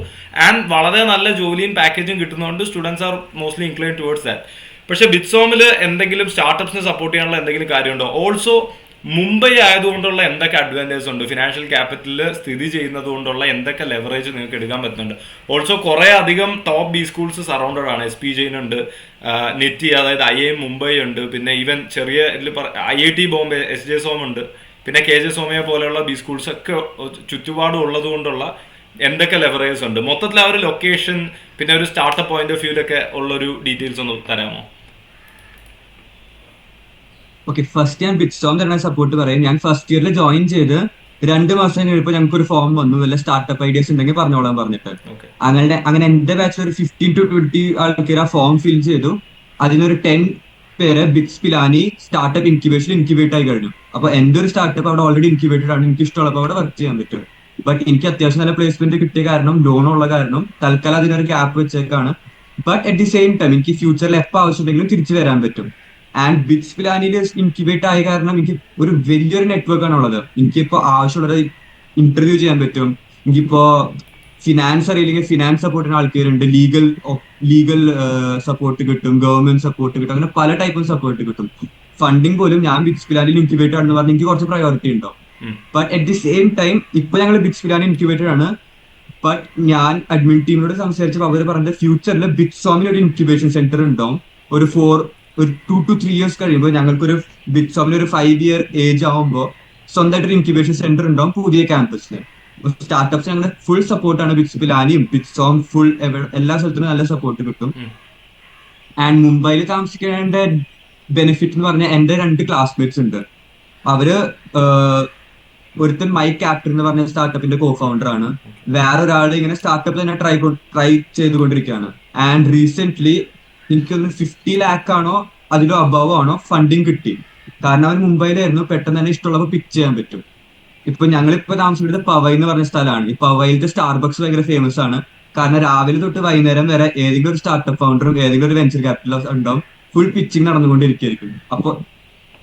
ആൻഡ് വളരെ നല്ല ജോലിയും പാക്കേജും കിട്ടുന്നതുകൊണ്ട് students are mostly incline towards that. പക്ഷേ ബിറ്റ്സോമിൽ എന്തെങ്കിലും സ്റ്റാർട്ടപ്സിനെ സപ്പോർട്ട് ചെയ്യാനുള്ള എന്തെങ്കിലും കാര്യമുണ്ടോ? ഓൾസോ മുംബൈ ആയതുകൊണ്ടുള്ള എന്തൊക്കെ അഡ്വാൻറ്റേജ് ഉണ്ട്, ഫിനാൻഷ്യൽ ക്യാപിറ്റലിൽ സ്ഥിതി ചെയ്യുന്നത് കൊണ്ടുള്ള എന്തൊക്കെ ലെവറേജ് നിങ്ങൾക്ക് എടുക്കാൻ പറ്റുന്നുണ്ട്? ഓൾസോ കുറേ അധികം ടോപ്പ് ബി സ്കൂൾസ് സറൗണ്ടഡ് ആണ്. SP ജെയിൻ ഉണ്ട്, നിറ്റി അതായത് IIM മുംബൈ ഉണ്ട്, പിന്നെ ഈവൻ ചെറിയ IIT ബോംബെ SJ സോം ഉണ്ട്, പിന്നെ KJ സോമയ പോലെയുള്ള ബി സ്കൂൾസ് ഒക്കെ ചുറ്റുപാടും ഉള്ളത് കൊണ്ടുള്ള എന്തൊക്കെ ലെവറേജ് ഉണ്ട്? മൊത്തത്തിൽ ആ ഒരു ലൊക്കേഷൻ പിന്നെ ഒരു സ്റ്റാർട്ടപ്പ് പോയിന്റ് ഓഫ് വ്യൂലൊക്കെ ഉള്ളൊരു ഡീറ്റെയിൽസ് ഒന്ന് തരാമോ? ഓക്കെ, ഫസ്റ്റ് ഞാൻ ബിറ്റ്സോം തരുന്ന സപ്പോർട്ട് പറയും. ഞാൻ ഫസ്റ്റ് ഇയറിൽ ജോയിൻ ചെയ്ത് 2 മാസം കഴിഞ്ഞപ്പോൾ ഞങ്ങൾക്ക് ഒരു ഫോം വന്നു, വല്ല സ്റ്റാർട്ടപ്പ് ഐഡിയാസ് ഉണ്ടെങ്കിൽ പറഞ്ഞോളാൻ പറഞ്ഞിട്ട്. അങ്ങനെ എന്റെ ബാച്ചിൽ ഒരു 15 to 20 ആൾക്കാർ ആ ഫോം ഫിൽ ചെയ്തു. അതിനൊരു 10 പേര് bits Pilani startup incubation incubate ആയി കഴിഞ്ഞു. അപ്പൊ എന്റെ ഒരു സ്റ്റാർട്ടപ്പ് അവിടെ ഓൾറെഡി ഇൻക്യുബേറ്റഡ് ആണ്, എനിക്ക് ഇഷ്ടമുള്ളപ്പോൾ അവിടെ വർക്ക് ചെയ്യാൻ പറ്റും. ബട്ട് എനിക്ക് അത്യാവശ്യം നല്ല പ്ലേസ്മെന്റ് കിട്ടിയ കാരണം, ലോൺ ഉള്ള കാരണം തൽക്കാലം അതിനൊരു ഗ്യാപ്പ് വെച്ചേക്കാണ്. But at the same time എനിക്ക് ഫ്യൂച്ചറിൽ എപ്പോൾ ആവശ്യമുണ്ടെങ്കിലും തിരിച്ചു വരാൻ പറ്റും. ആൻഡ് ബിറ്റ്സ് പിലാനിയിൽ ഇൻക്യുബേറ്റ് ആയ കാരണം എനിക്ക് ഒരു വലിയൊരു നെറ്റ്വർക്ക് ആണ് ഉള്ളത്. എനിക്കിപ്പോ ആവശ്യമുള്ളത് ഇന്റർവ്യൂ ചെയ്യാൻ പറ്റും. എനിക്കിപ്പോ ഫിനാൻസ് അറിയില്ലെങ്കിൽ ഫിനാൻസ് സപ്പോർട്ടിന് ആൾക്കാരുണ്ട്, ലീഗൽ സപ്പോർട്ട് കിട്ടും, ഗവൺമെന്റ് സപ്പോർട്ട് കിട്ടും, അങ്ങനെ പല ടൈപ്പ് ഓഫ് സപ്പോർട്ട് കിട്ടും. ഫണ്ടിങ് പോലും ഞാൻ ബിറ്റ്സ് പിലാനിൽ ഇൻക്യുബേറ്റഡ് ആണെന്ന് പറഞ്ഞാൽ എനിക്ക് കുറച്ച് പ്രയോറിറ്റി ഉണ്ടാവും. But at the same time ഇപ്പൊ ഞങ്ങൾ ബിറ്റ്സ് പിലാനി ഇൻക്യുബേറ്റഡ് ആണ്. ബട്ട് ഞാൻ അഡ്മിൻ ടീമിനോട് സംസാരിച്ചപ്പോൾ അവർ പറഞ്ഞത് ഫ്യൂച്ചറിൽ ബിറ്റ്സോമിൽ ഒരു ഇൻക്യുബേഷൻ സെന്റർ ഉണ്ടാവും. ഒരു 2 to 3 years കഴിയുമ്പോൾ ഞങ്ങൾക്കൊരു ബിറ്റ്സോമിൽ ഒരു 5 year ഏജ് ആവുമ്പോൾ സ്വന്തമായിട്ടൊരു ഇൻക്യുബേഷൻ സെന്റർ ഉണ്ടാവും പുതിയ ക്യാമ്പസിൽ. സ്റ്റാർട്ടപ്സ് ഞങ്ങളുടെ ഫുൾ സപ്പോർട്ടാണ്. ബിറ്റ്സ് പിലാനിയും ബിറ്റ്സോം ഫുൾ എല്ലാ സ്ഥലത്തും നല്ല സപ്പോർട്ട് കിട്ടും. ആൻഡ് മുംബൈയിൽ താമസിക്കേണ്ട ബെനിഫിറ്റ് എന്ന് പറഞ്ഞാൽ എന്റെ 2 ക്ലാസ്മേറ്റ്സ് ഉണ്ട്. അവര് ഒരുത്തൻ മൈ ക്യാപ്റ്റൻ എന്ന് പറഞ്ഞ സ്റ്റാർട്ടപ്പിന്റെ കോ ഫൗണ്ടർ ആണ്. വേറൊരാൾ ഇങ്ങനെ സ്റ്റാർട്ടപ്പ് തന്നെ ട്രൈ ചെയ്തുകൊണ്ടിരിക്കുകയാണ്. ആൻഡ് റീസെന്റ് എനിക്കൊന്ന് 50 lakh ആണോ അതിലോ അബവ് ആണോ ഫണ്ടിങ് കിട്ടി. കാരണം അവൻ മുംബൈയിലായിരുന്നു, പെട്ടെന്ന് തന്നെ ഇഷ്ടമുള്ളപ്പോൾ പിക്ക് ചെയ്യാൻ പറ്റും. ഇപ്പൊ ഞങ്ങളിപ്പോ താമസിക്കുന്നത് പവൈ എന്ന് പറഞ്ഞ സ്ഥലമാണ്. ഈ പവൈയിലത്തെ സ്റ്റാർബക്സ് ഭയങ്കര ഫേമസ് ആണ്. കാരണം രാവിലെ തൊട്ട് വൈകുന്നേരം വരെ ഏതെങ്കിലും ഒരു സ്റ്റാർട്ടപ്പ് ഫൗണ്ടറും ഏതെങ്കിലും ഒരു വെഞ്ചർ ക്യാപിറ്റലും ഉണ്ടാവും. ഫുൾ പിച്ചിങ് നടന്നുകൊണ്ടിരിക്കും. അപ്പൊ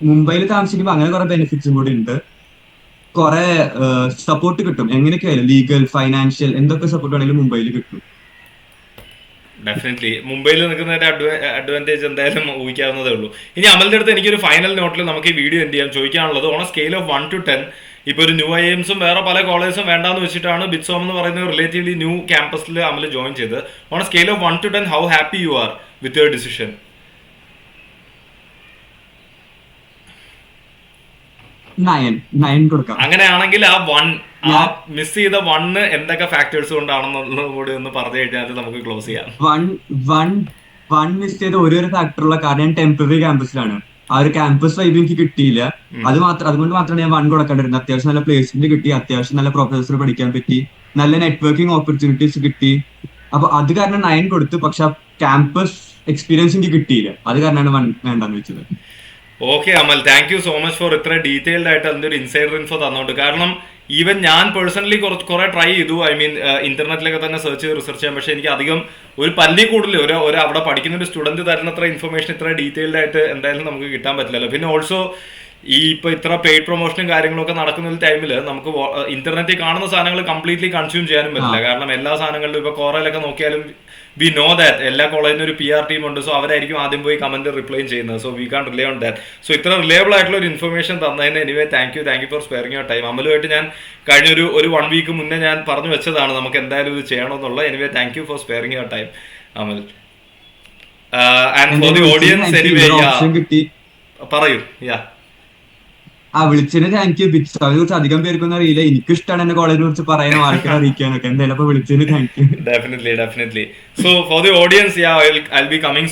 മുംബൈയിൽ താമസിക്കുമ്പോൾ അങ്ങനെ കുറെ ബെനിഫിറ്റ്സും കൂടി ഉണ്ട്. കുറെ സപ്പോർട്ട് കിട്ടും. എങ്ങനെയൊക്കെയായാലും ലീഗൽ, ഫൈനാൻഷ്യൽ എന്തൊക്കെ സപ്പോർട്ട് ആണെങ്കിലും മുംബൈയിൽ കിട്ടും. ഡെഫിനറ്റ്ലി മുംബൈയിൽ നിൽക്കുന്നതിന്റെ അഡ്വാൻറ്റേജ് എന്തായാലും ഊഹിക്കാവുന്നതേ ഉള്ളൂ. ഇനി അമലിന്റെ അടുത്ത് എനിക്കൊരു ഫൈനൽ നോട്ടിൽ നമുക്ക് ഈ വീഡിയോ എന്ത് ചെയ്യാം ചോദിക്കാനുള്ളത്, on A scale of 1 to 10 ഇപ്പോൾ ഒരു ന്യൂ IIMസും വേറെ പല കോളേജസും വേണ്ടാന്ന് വെച്ചിട്ടാണ് ബിറ്റ്സോം എന്ന് പറയുന്ന റിലേറ്റീവ്ലി ന്യൂ ക്യാമ്പസിൽ അമൽ ജോയിൻ ചെയ്ത്. On A scale of 1 to 10 how happy you are with your decision? 9 കൊടുക്കാം. അങ്ങനെയാണെങ്കിൽ ആ മിസ് ചെയ്ത 1 എന്തൊക്കെ ഫാക്ടേഴ്സ് കൊണ്ടാണെന്നുള്ളത് കൂടി ഒന്ന് പറഞ്ഞു കഴിഞ്ഞാൽ നമുക്ക് ക്ലോസ് ചെയ്യാം. 1 മിസ് ചെയ്ത ഒരു ഫാക്ടറുള്ള കാരണം ഞാൻ ടെമ്പററി ക്യാമ്പസിലാണ്. ആ ഒരു ക്യാമ്പസ് വൈബ് എനിക്ക് കിട്ടിയില്ല. അതുകൊണ്ട് മാത്രമാണ് ഞാൻ 1 കൊടുക്കേണ്ടിരുന്നത്. അത്യാവശ്യം നല്ല പ്ലേസ്മെന്റ് കിട്ടി, അത്യാവശ്യം നല്ല പ്രൊഫസർ പഠിക്കാൻ പറ്റി, നല്ല നെറ്റ്വർക്കിംഗ് ഓപ്പർച്യൂണിറ്റീസ് കിട്ടി. അപ്പൊ അത് കാരണം 9 കൊടുത്തു. പക്ഷെ ക്യാമ്പസ് എക്സ്പീരിയൻസ് എനിക്ക് കിട്ടിയില്ല. അത് കാരണമാണ് 1 വേണ്ടെന്ന് വെച്ചത്. Okay Amal, thank you so much for ഇത്ര ഡീറ്റെയിൽഡ് ആയിട്ട് അതിന്റെ ഒരു ഇൻസൈഡർ ഇൻഫോ തന്നോണ്ട്. കാരണം ഈവൻ ഞാൻ പേഴ്സണലി കുറെ ട്രൈ ചെയ്തു. ഐ മീൻ ഇന്റർനെറ്റിലൊക്കെ തന്നെ സെർച്ച് ചെയ്ത് റിസർച്ച് ചെയ്യാൻ. പക്ഷെ എനിക്ക് അധികം ഒരു പല്ലി കൂടുതൽ ഒരു അവിടെ പഠിക്കുന്ന ഒരു സ്റ്റുഡന്റ് തരുന്നത്ര ഇൻഫർമേഷൻ ഇത്ര ഡീറ്റെയിൽഡ് ആയിട്ട് എന്തായാലും നമുക്ക് കിട്ടാൻ പറ്റില്ലല്ലോ. പിന്നെ ഓൾസോ ഇപ്പൊ ഇത്ര പെയ്ഡ് പ്രൊമോഷനും കാര്യങ്ങളൊക്കെ നടക്കുന്ന ഒരു ടൈമിൽ നമുക്ക് ഇന്റർനെറ്റിൽ കാണുന്ന സാധനങ്ങൾ കംപ്ലീറ്റ്ലി കൺസ്യൂം ചെയ്യാനും പറ്റില്ല. കാരണം എല്ലാ സാധനങ്ങളിലും ഇപ്പൊ കോറയിലൊക്കെ നോക്കിയാലും വി നോ ദാറ്റ് എല്ലാ കോളേജിനും ഒരു PR ടീം ഉണ്ട്. സോ അവരായിരിക്കും ആദ്യം പോയി കമന്റ് റിപ്ലൈ ചെയ്യുന്നത്. So we can rely on that. So ഇത്ര റിലയബിൾ ആയിട്ടുള്ള ഒരു ഇൻഫർമേഷൻ തന്നതിന് anyway thank you for sparing your time. അമലുമായിട്ട് ഞാൻ കഴിഞ്ഞ ഒരു 1 week മുന്നേ ഞാൻ പറഞ്ഞു വെച്ചതാണ് നമുക്ക് എന്തായാലും ഇത് ചെയ്യണമെന്നുള്ള. Anyway thank you for sparing your time Amal. And for the audience anyway പറയൂ. വിളിച്ചതിന് താങ്ക് യു. ബിറ്റ്സോമിനെ കുറിച്ച് അധികം പേർക്കൊന്നും അറിയില്ല. എനിക്കിഷ്ടമാണ് എന്റെ കോളേജിനെ കുറിച്ച് പറയാനും ആൾക്കാരെ അറിയിക്കാനൊക്കെ. എന്തായാലും അപ്പൊ വിളിച്ചതിന് thank you. Definitely. So for the audience, I'll be coming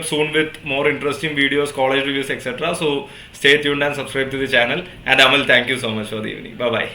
up soon with more interesting videos, college reviews, etc. So stay tuned and subscribe to the channel. And Amal, thank you so much for the evening. Bye bye.